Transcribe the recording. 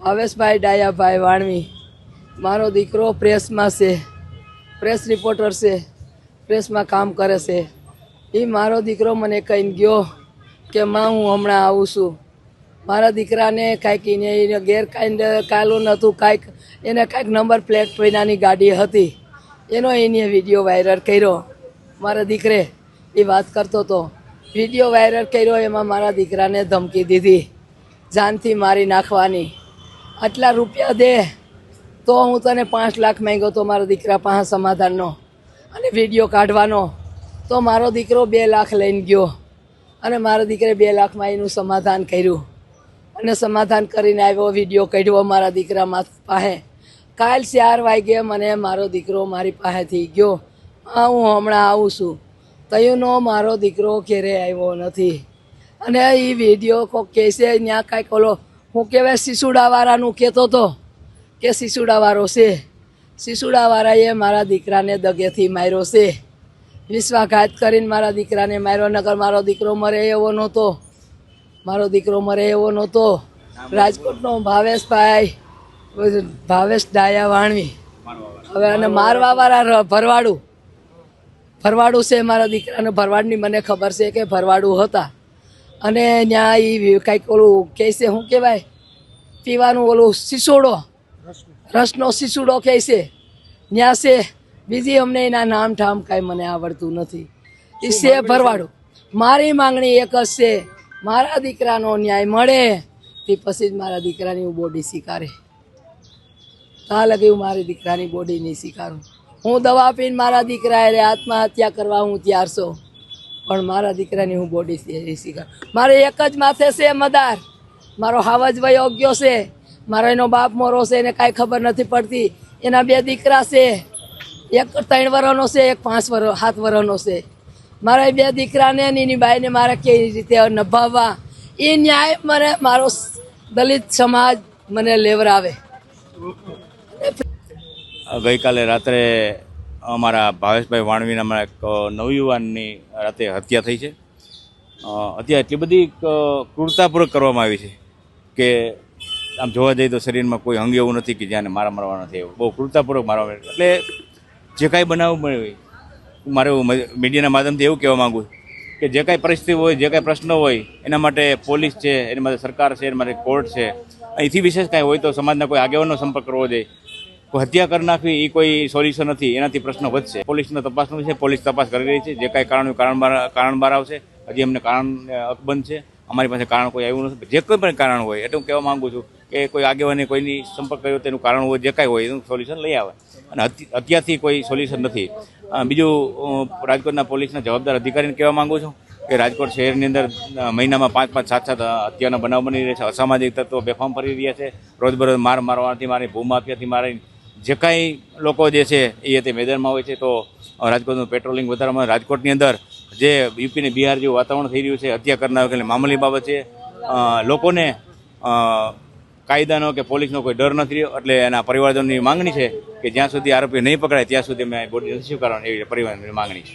ભાવેશભાઈ ડાયાભાઈ વાણવી મારો દીકરો પ્રેસમાં છે, પ્રેસ રિપોર્ટર છે, પ્રેસમાં કામ કરે છે. એ મારો દીકરો મને કહીને ગયો કે માં હું હમણાં આવું છું. મારા દીકરાને કાંઈક એને ગેરકાયદો નહોતું, કાંઈક એને કાંઈક નંબર પ્લેટ વિનાની ગાડી હતી, એનો એને વિડીયો વાયરલ કર્યો. મારા દીકરે એ વાત કરતો હતો, વિડીયો વાયરલ કર્યો. એમાં મારા દીકરાને ધમકી દીધી જાનથી મારી નાખવાની. આટલા રૂપિયા દે તો હું તને 5 લાખ માંગ્યો તો મારા દીકરા પાસે સમાધાનનો અને વિડીયો કાઢવાનો. તો મારો દીકરો 2 લાખ લઈને ગયો અને મારા દીકરે 2 લાખમાં એનું સમાધાન કર્યું અને સમાધાન કરીને આવ્યો, વિડીયો કાઢ્યો મારા દીકરા પાસે. કાલ 4 વાગે મને મારો દીકરો મારી પાસેથી ગયો, હા હું હમણાં આવું છું. તયુંનો મારો દીકરો ઘેરે આવ્યો નથી. અને એ વિડીયો કોક કહે છે ત્યાં કાંઈક ઓલો હું કહેવાય સિસુડાવાળાનું કહેતો હતો કે સિસુડાવાળો છે. સિસુડાવાળાએ મારા દીકરાને દગેથી માર્યો છે, વિશ્વાસઘાત કરીને મારા દીકરાને માર્યો. નગર મારો દીકરો મરે એવો નહોતો, મારો દીકરો મરે એવો નહોતો. રાજકોટનો ભાવેશભાઈ ભાવેશ ડાયા વાણવી હવે અને મારવાવાળા ભરવાડું છે મારા દીકરાને. ભરવાડની મને ખબર છે કે ભરવાડું હતા. અને ત્યાં એ કાંઈક ઓલું કહે છે શું કહેવાય પીવાનું ઓલું સિસોડો, રસનો સિસુડો કહે છે ત્યાં છે. બીજી અમને એના નામ ઠામ કાંઈ મને આવડતું નથી. એ છે ભરવાડું. મારી માંગણી એક જ છે, મારા દીકરાનો ન્યાય મળે તે પછી જ મારા દીકરાની હું બોડી સ્વીકારે. ત્યાં લગી હું મારી દીકરાની બોડી નહીં સ્વીકારું. હું દવા પીને મારા દીકરા એટલે આત્મહત્યા કરવા હું તૈયાર છું, પણ મારા દીકરાની હું બોડી સ્વીકાર. મારે એક જ માથે છે મદાર, મારો હાવજ વયો ગયો છે, મારો એનો બાપ મોરો છે, એને કાંઈ ખબર નથી પડતી. એના 2 દીકરા છે, એક 3 વર્ષનો છે, એક 5 વર્ષ 7 વર્ષનો છે. મારા 2 દીકરાને એની બાઈને મારે કેવી રીતે નભાવવા એ ન્યાય મને મારો દલિત સમાજ મને લેવરાવે. ગઈકાલે રાત્રે અમારા ભાવેશભાઈ વાણવીના એક નવયુવાનની રાતે હત્યા થઈ છે. હત્યા એટલી બધી ક્રૂરતાપૂર્વક કરવામાં આવી છે કે આમ જોવા જઈએ તો શરીરમાં કોઈ અંગ એવું નથી કે જ્યાં મારવા નથી, એવું બહુ ક્રૂરતાપૂર્વક મારવામાં આવે. એટલે જે કાંઈ બનાવ મળ્યો મારે મીડિયાના માધ્યમથી એવું કહેવા માગું કે જે કાંઈ પરિસ્થિતિ હોય, જે કાંઈ પ્રશ્નો હોય એના માટે પોલીસ છે, એના માટે સરકાર છે, એના માટે કોર્ટ છે. અહીંથી વિશેષ કાંઈ હોય તો સમાજના કોઈ આગેવાનનો સંપર્ક કરવો જોઈએ. કોઈ હત્યા કરી નાખવી એ કોઈ સોલ્યુશન નથી, એનાથી પ્રશ્નો વધશે. પોલીસનો તપાસનું છે, પોલીસ તપાસ કરી રહી છે. જે કાંઈ કારણ બહાર આવશે. હજી અમને કારણ અકબંધ છે, અમારી પાસે કારણ કોઈ આવ્યું નથી. જે કોઈ પણ કારણ હોય એટલે હું કહેવા માગું છું કે કોઈ આગેવાને કોઈની સંપર્ક કર્યો તેનું કારણ હોય, જે કાંઈ હોય એનું સોલ્યુશન લઈ આવે. અને હત્યાથી કોઈ સોલ્યુશન નથી. બીજું રાજકોટના પોલીસના જવાબદાર અધિકારીને કહેવા માગું છું કે રાજકોટ શહેરની અંદર મહિનામાં 5-5, 7-7 હત્યાના બનાવ બની રહ્યા છે. અસામાજિક તત્વો બેફામ ફરી રહ્યા છે. રોજબરોજ મારવાથી મારી ભૂમાફિયાથી મારી જે કાંઈ લોકો જે છે એ તે મેદાનમાં હોય છે. તો રાજકોટનું પેટ્રોલિંગ વધારવામાં, રાજકોટની અંદર જે યુપી અને બિહાર જેવું વાતાવરણ થઈ રહ્યું છે, હત્યા કરનાર એટલે મામૂલી બાબત છે. લોકોને કાયદાનો કે પોલીસનો કોઈ ડર નથી રહ્યો. એટલે એના પરિવારજનોની માંગણી છે કે જ્યાં સુધી આરોપી નહીં પકડાય ત્યાં સુધી અમે બોડી નથી સ્વીકારવાની, એવી પરિવારની માંગણી છે.